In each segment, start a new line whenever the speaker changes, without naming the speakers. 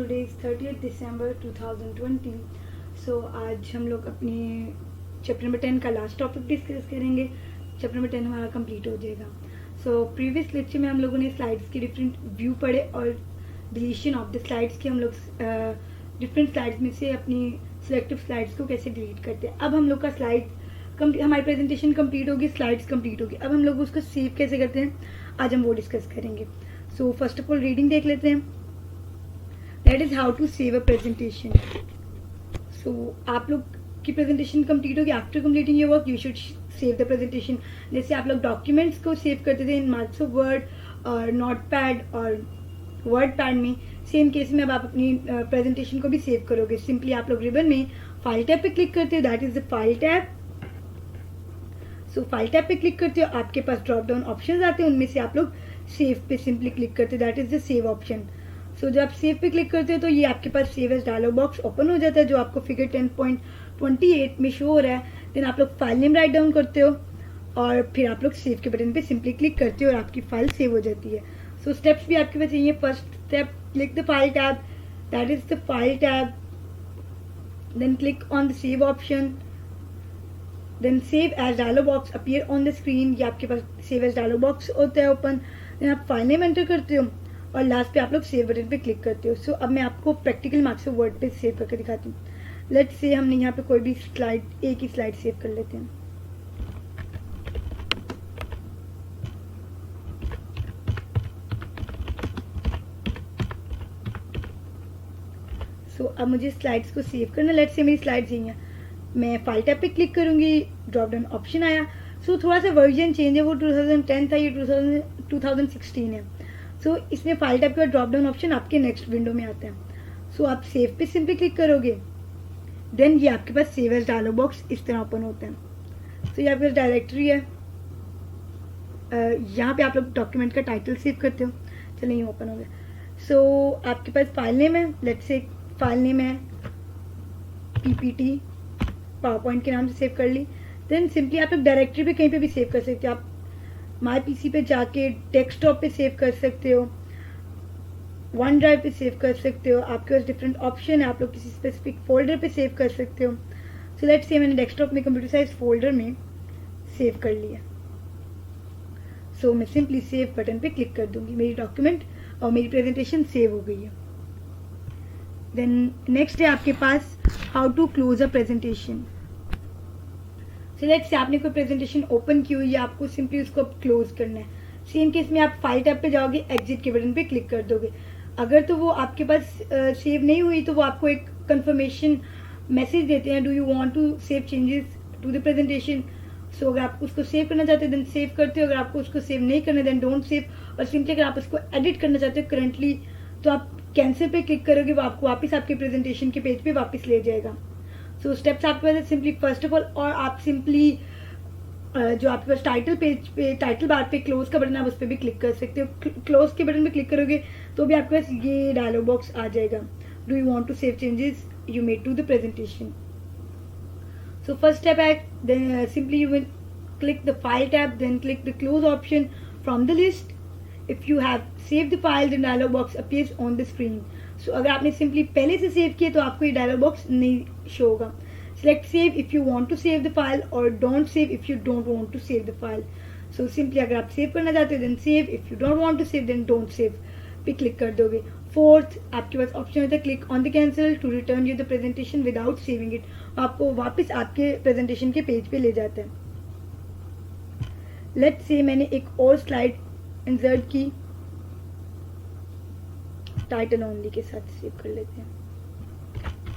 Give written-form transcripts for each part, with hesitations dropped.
Today is 30 दिसंबर 2020। सो आज हम लोग अपनी चैप्टर नंबर 10 का लास्ट टॉपिक डिस्कस करेंगे। चैप्टर नंबर 10 हमारा कंप्लीट हो जाएगा। सो प्रीवियस लेक्चर में हम लोगों ने स्लाइड्स के डिफरेंट व्यू पढ़े और डिलीशन ऑफ द स्लाइड्स के हम लोग डिफरेंट स्लाइड्स में से अपनी सिलेक्टिव स्लाइड्स को कैसे डिलीट करते हैं। अब हम लोग का हमारी प्रेजेंटेशन कंप्लीट होगी, स्लाइड्स कंप्लीट होगी। अब हम लोग उसको सेव कैसे करते हैं आज हम वो डिस्कस करेंगे। So first of all reading देख लेते हैं। That is how to save a presentation. So आप लोग की प्रेजेंटेशन कंप्लीट होगी। After completing your work you should save the presentation. जैसे आप लोग डॉक्यूमेंट्स को सेव करते थे इन माइक्रोसॉफ्ट वर्ड और नोट पैड और वर्ड पैड में, सेम केस में अब आप अपनी प्रेजेंटेशन को भी सेव करोगे। सिंपली आप लोग रिबन में फाइल टैब पे क्लिक करते हो, that is the file tab. So file tab पे क्लिक करते हो, आपके पास ड्रॉप डाउन ऑप्शंस आते हैं, उनमें से आप लोग सेव पे सिंपली क्लिक करते हो, that is the save option. So जब आप सेव पे क्लिक करते हो तो ये आपके पास save as dialog box open हो जाता है जो आपको फिगर 10.28 में शो हो रहा है। देन आप लोग फाइल नेम राइट डाउन करते हो और फिर आप लोग सेव के बटन पे सिंपली क्लिक करते हो और आपकी फाइल सेव हो जाती है। सो स्टेप्स भी आपके पास यही है। First step, click the file tab, that is the file tab. Then click on the save option, then save as dialog box appear on the screen. ये आपके पास सेव एज डायलॉग बॉक्स होता है ओपन। देन आप file name enter करते हो और last पे आप लोग सेव बटन पे क्लिक करते हो। सो अब मैं आपको प्रैक्टिकल माइक्रोसॉफ्ट वर्ड पे सेव करके दिखाती हूँ। लेट्स से हमने यहाँ पे कोई भी स्लाइड, एक ही स्लाइड सेव कर लेते हैं। सो अब मुझे स्लाइड्स को सेव करना। लेट्स से मेरी स्लाइड्स यही हैं। मैं फाइल टैब पे क्लिक करूंगी, ड्रॉप डाउन ऑप्शन आया। सो थोड़ा सा वर्जन चेंज है, वो 2010 था, ये 2016 है। सो इसमें फाइल टैब का ड्रॉप डाउन ऑप्शन आपके नेक्स्ट विंडो में आता है। सो आप सेव पे सिंपली क्लिक करोगे, देन ये आपके पास सेव एज डायलॉग बॉक्स इस तरह ओपन होता है। सो ये आपके पास डायरेक्टरी है, यहाँ पे आप लोग डॉक्यूमेंट का टाइटल सेव करते हो। चलिए ये ओपन हो गया। सो आपके पास फाइल नेम है, लेट्स से फाइल नेम है PPT, पावर पॉइंट के नाम से सेव कर ली। देन सिंपली आप लोग डायरेक्टरी पे कहीं पे भी सेव कर सकते हो। आप माई PC पे जाके डेस्कटॉप पे सेव कर सकते हो, वन ड्राइव पे सेव कर सकते हो, आपके पास डिफरेंट ऑप्शन है। आप लोग किसी स्पेसिफिक फोल्डर पे सेव कर सकते हो। सो लेट्स से मैंने डेस्कटॉप में कंप्यूटर साइज फोल्डर में सेव कर लिया। सो मैं सिंपली सेव बटन पे क्लिक कर दूंगी, मेरी डॉक्यूमेंट और मेरी प्रेजेंटेशन सेव हो गई है। देन नेक्स्ट है आपके पास how to close a presentation. So let's say आपने कोई प्रेजेंटेशन ओपन की हुई है, आपको सिंपली उसको क्लोज करना है। सेम केस में आप फाइल टैब पे जाओगे, एग्जिट के बटन पे क्लिक कर दोगे। अगर तो वो आपके पास सेव नहीं हुई तो वो आपको एक कंफर्मेशन मैसेज देते हैं, do you want to save changes to the presentation. So अगर आप उसको सेव करना चाहते हो देन सेव करते हो, अगर आपको उसको सेव नहीं करना देन डोंट सेव। और सिंपली अगर आप उसको एडिट करना चाहते हो करंटली तो आप कैंसिल पे क्लिक करोगे, वो आपको वापस आपके प्रेजेंटेशन के पेज पे वापस ले जाएगा। सो स्टेप्स आपके पास सिंपली फर्स्ट ऑफ ऑल, और आप सिंपली जो आपके पास टाइटल पेज पे, टाइटल बार पे क्लोज का बटन है, आप उस पर भी क्लिक कर सकते हो। क्लोज के बटन पे क्लिक करोगे तो भी आपके पास ये डायलॉग बॉक्स आ जाएगा, do you want to save changes you made to the presentation. So first step है simply you will click the file tab, then click the close option from the list. If you have saved the file, the dialog box appears on the screen. So अगर आपने simply पहले से save किया तो आपको ये dialogue box नहीं show होगा। Select save if you want to save the file or don't save if you don't want to save the file. So simply अगर आप सेव करना चाहते हो then save, if you don't want to save then don't save पे click कर दोगे। Fourth आपके पास ऑप्शन होता है click on the cancel two return you the presentation without saving it. आपको वापस आपके प्रेजेंटेशन के पेज पे ले जाता है। लेट्स से मैंने एक और स्लाइड इंसर्ट की, टाइटल ओनली के साथ सेव कर लेते हैं,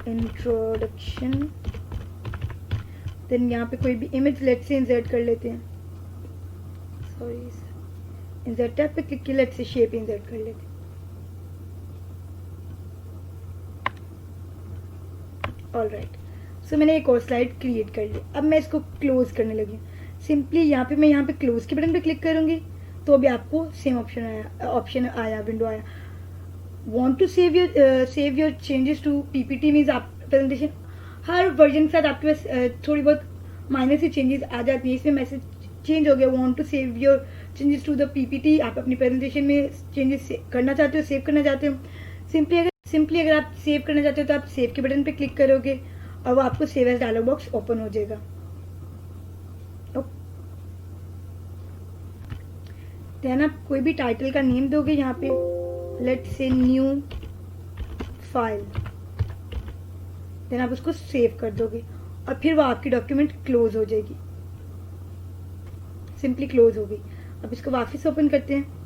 इंट्रोडक्शन। देन यहाँ पे कोई भी इमेज लेट्स से इंसर्ट कर लेते हैं, सॉरी इंसर्ट टैब पे क्लिक किया, लेट्स से शेप इंसर्ट कर लेते हैं। ऑलराइट, सो मैंने एक और स्लाइड क्रिएट कर ली। अब मैं इसको क्लोज करने लगी। सिंपली यहाँ पे क्लोज के बटन पे क्लिक करूंगी तो भी आपको सेम ऑप्शन आया, विंडो आया। Want to save your changes to PPT means आप प्रेजेंटेशन हर वर्जन के साथ आपके पास थोड़ी बहुत माइनर सी चेंजेस आ जाती है। इसमें मैसेज चेंज हो गया, want to save your changes to the PPT। आप अपनी प्रेजेंटेशन में चेंजेस करना चाहते हो, सेव करना चाहते हो। सिंपली अगर सिंपली अगर आप सेव करना चाहते हो तो आप सेव के बटन पे क्लिक करोगे और वो आपको save as dialog box open हो जाएगा। देन आप कोई भी टाइटल का नेम दोगे यहाँ पे, let's say new file, then आप उसको सेव कर दोगे और फिर वो आपकी डॉक्यूमेंट क्लोज हो जाएगी, सिंपली क्लोज हो गई। अब इसको वापस ओपन करते हैं।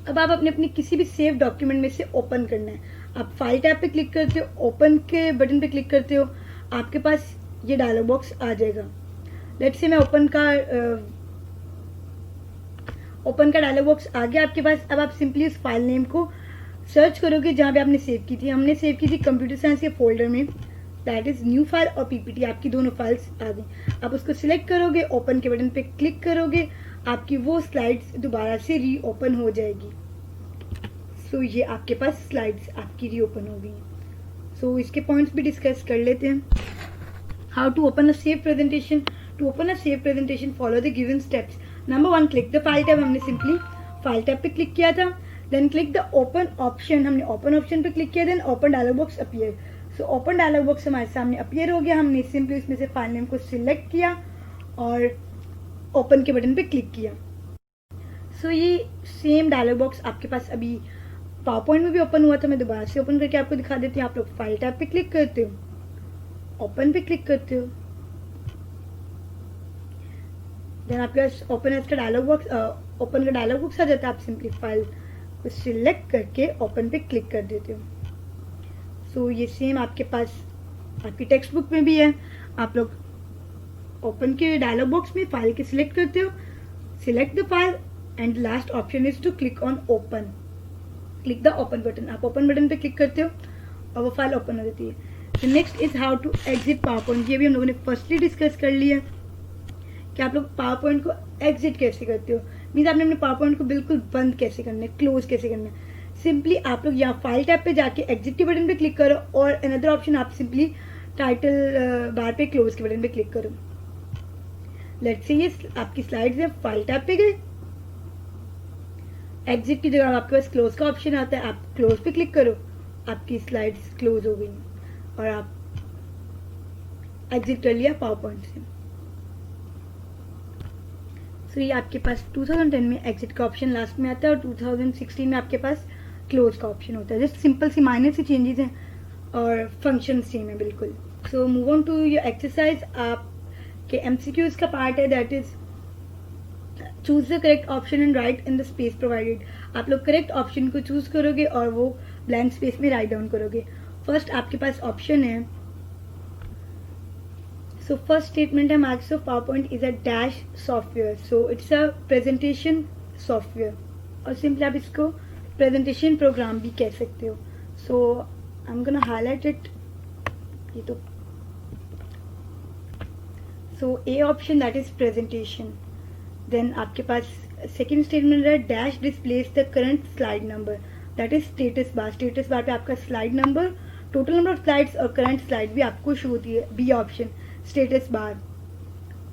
अब आप अपने किसी भी सेव डॉक्यूमेंट में से ओपन करना है। आप फाइल टैब पे क्लिक करते हो, ओपन के बटन पे क्लिक करते हो, आपके पास ये डायलॉग बॉक्स आ जाएगा। लेट्स से मैं ओपन का डायलॉग बॉक्स आ गया आपके पास। अब आप सिंपली उस फाइल नेम को सर्च करोगे जहाँ पे आपने सेव की थी। हमने सेव की थी कंप्यूटर साइंस के फोल्डर में, दैट इज न्यू फाइल और पीपीटी, आपकी दोनों फाइल्स आ गई। आप उसको सिलेक्ट करोगे, ओपन के बटन पे क्लिक करोगे, आपकी वो स्लाइड्स दोबारा से रीओपन हो जाएगी। सो ये आपके पास स्लाइड्स आपकी रीओपन हो गई। सो इसके पॉइंट्स भी डिस्कस कर लेते हैं। How to open a save presentation. To open a save presentation follow the given steps. Number 1, click the file tab. हमने सिंपली फाइल टैब पे क्लिक किया था। Then click the open option, हमने open option पे click किया। Then open dialog box appear. So open dialog box हमारे सामने appear हो गया। हमने सिंपली इसमें से फाइल नेम को सिलेक्ट किया और ओपन के बटन पे क्लिक किया। सो ये सेम डायलॉग बॉक्स आपके पास अभी पावर पॉइंट में भी ओपन हुआ था। मैं दोबारा से ओपन करके आपको दिखा देती हूँ। आप लोग फाइल टैब पे क्लिक करते हो, ओपन पे क्लिक करते हो, देन आपके पास ओपन का डायलॉग बॉक्स ओपन का डायलॉग बॉक्स आ जाता है। आप सिंपली फाइल को सिलेक्ट करके ओपन पे क्लिक कर देते हो। सो ये सेम आपके पास आपकी टेक्स्ट बुक में भी है। आप लोग ओपन के डायलॉग बॉक्स में फाइल के सिलेक्ट करते हो, select the file and last option is to click on open, click the open button. आप ओपन बटन पे क्लिक करते हो और वो फाइल ओपन हो जाती है। Next is how to exit PowerPoint. ये भी हम लोगों ने फर्स्टली डिस्कस कर लिया कि आप लोग पावर पॉइंट को एग्जिट कैसे करते हो। मीन्स आपने अपने पावर पॉइंट को बिल्कुल बंद कैसे करना है, क्लोज कैसे करना है। सिंपली आप लोग यहाँ फाइल टैब पे जाके एग्जिट के बटन पे क्लिक करो और अनदर ऑप्शन आप सिंपली टाइटल बार पे क्लोज के बटन पे क्लिक करो। लेट्स से ये आपकी स्लाइड्स है, फाइल टैब पे गए, एग्जिट की जगह आपके पास क्लोज का ऑप्शन आता है। आप क्लोज पे क्लिक करो, आपकी स्लाइड्स क्लोज हो गई और आप एग्जिट कर लिया पावर पॉइंट से। सो ये आपके पास 2010 में एग्जिट का ऑप्शन लास्ट में आता है और 2016 में आपके पास क्लोज का ऑप्शन होता है। जस्ट सिंपल सी माइनर सी चेंजेस हैं और फंक्शन सेम है बिल्कुल। So move on to your exercise. आपके एमसीक्यूज का पार्ट है, that is choose the correct option and write in the space provided. आप लोग करेक्ट ऑप्शन को चूज करोगे और वो ब्लैंक स्पेस में राइट डाउन करोगे। फर्स्ट आपके पास ऑप्शन है, सो फर्स्ट स्टेटमेंट है Microsoft PowerPoint is a dash software, so it's a presentation software और सिंपली आप इसको प्रेजेंटेशन प्रोग्राम भी कह सकते हो। So I am gonna highlight it. ये तो so A option that is presentation. Then आपके पास सेकेंड स्टेटमेंट है dash displace the current slide number, that is status bar. Status bar पे आपका slide number, total number of slides और current slide भी आपको शो होती है। B option status bar.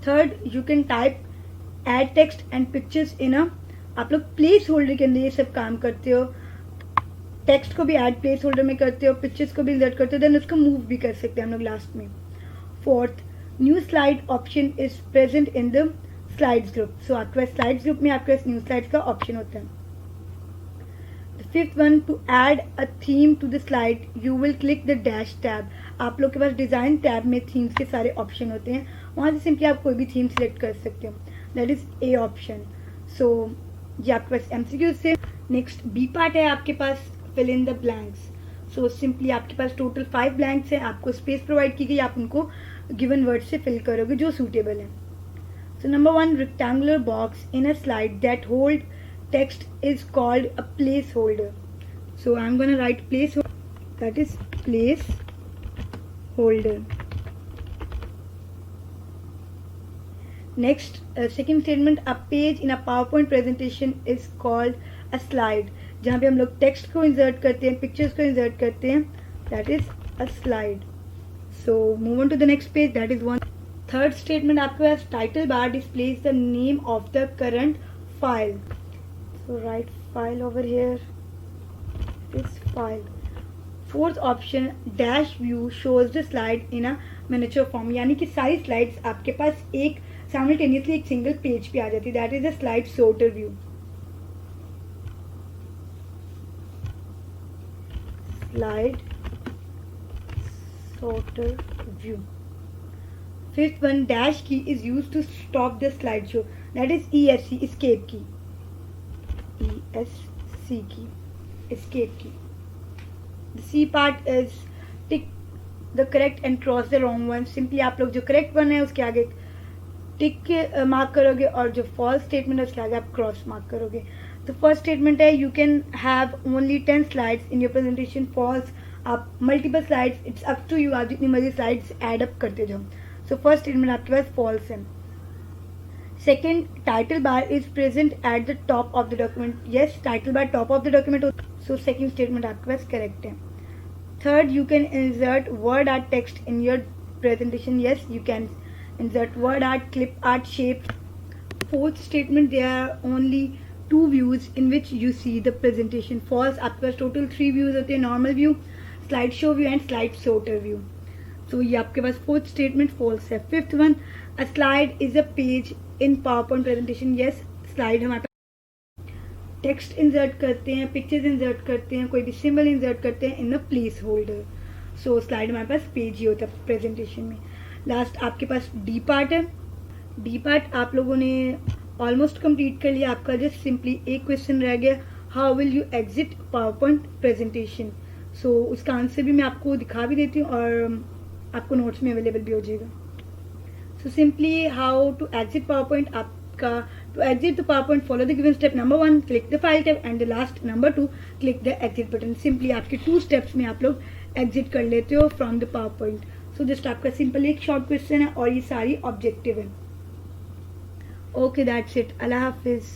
Third, you can type add text and pictures in a, आप लोग place holder के अंदर ये सब काम करते हो। टेक्स्ट को भी ऐड प्लेस होल्डर में करते हो, पिक्चर्स को भी इंसर्ट करते हो, देन उसको मूव भी कर सकते हैं हम लोग लास्ट में। Fourth, new slide option is present in the slides group, so आपके पास स्लाइड्स ग्रुप में आपके पास न्यू स्लाइड्स का ऑप्शन होता है। Fifth one, to add a theme to the slide you will click the dash tab. आप लोग के पास डिजाइन टैब में थीम्स के सारे ऑप्शन होते हैं, वहां से सिंपली आप कोई भी थीम सिलेक्ट कर सकते हो, that is A option. So ये आपके पास एमसीक्यू से। नेक्स्ट बी पार्ट है आपके पास fill in the blanks. So simply आपके पास टोटल 5 ब्लैंक्स हैं, आपको स्पेस प्रोवाइड की गई, आप उनको गिवन वर्ड से फिल करोगे जो सूटेबल है। So number 1, rectangular box in a slide that hold text is called a placeholder, so I'm going to write placeholder, that is placeholder. Next, second statement, a page in a PowerPoint presentation is called a slide, जहाँ पे हम लोग text को insert करते हैं, pictures को insert करते हैं, that is a slide. So move on to the next page, that is one. Third statement, आपके पास title bar displays the name of the current file. So write file over here. This file. Fourth option, dash view shows the slide in a miniature form. यानी कि सारी slides आपके पास एक simultaneously एक single page पे आ जाती है. That is a slide sorter view. Slide sorter view. Fifth one, dash key is used to stop the slideshow. That is ESC, escape key. ESC key, escape key. The C part is tick the correct and cross the wrong one. Simply आप लोग जो correct one है उसके आगे tick mark करोगे और जो false statement है उसके आगे आप क्रॉस मार्क करोगे. तो फर्स्ट स्टेटमेंट है, you can have only 10 slides in your presentation. False. आप multiple slides, it's up to you, आप जितनी मर्जी स्लाइड्स ऐड अप करते जाओ. सो फर्स्ट स्टेटमेंट आपके पास फॉल्स है. Second, title bar is present at the top of the document. Yes, title bar top of the document. So second statement आपके पास करेक्ट है. Third, you can insert word art text in your presentation. Yes, you can insert word art, clip art, shape. Fourth statement, there are only two views in which you see the presentation. False. आपके पास total 3 views होते हैं, normal view, slide show view and slide sorter view. So ये आपके पास fourth statement false है. Fifth one, a slide is a page in PowerPoint presentation. Yes, slide हमारे पास टेक्स्ट इंसर्ट करते हैं, पिक्चर्स इंसर्ट करते हैं, कोई भी सिंबल इंसर्ट करते हैं in a placeholder. So slide हमारे पास पेज ही होता है प्रेजेंटेशन में. लास्ट आपके पास डी पार्ट है. डी पार्ट आप लोगों ने ऑलमोस्ट कंप्लीट कर लिया. आपका जस्ट सिंपली एक क्वेश्चन रह गया, how will you exit PowerPoint presentation. So उसका आंसर भी मैं आपको दिखा भी देती हूँ और आपको नोट्स में अवेलेबल भी हो जाएगा. So simply how to exit PowerPoint. आपका to exit the PowerPoint, follow the given step. Number 1, click the file tab and the last number 2, click the exit button. Simply आपके 2 steps में आप लोग exit कर लेते हो from the power point. So just आपका simple एक short question है और ये सारी ऑब्जेक्टिव है. Okay, that's it. Allah Hafiz.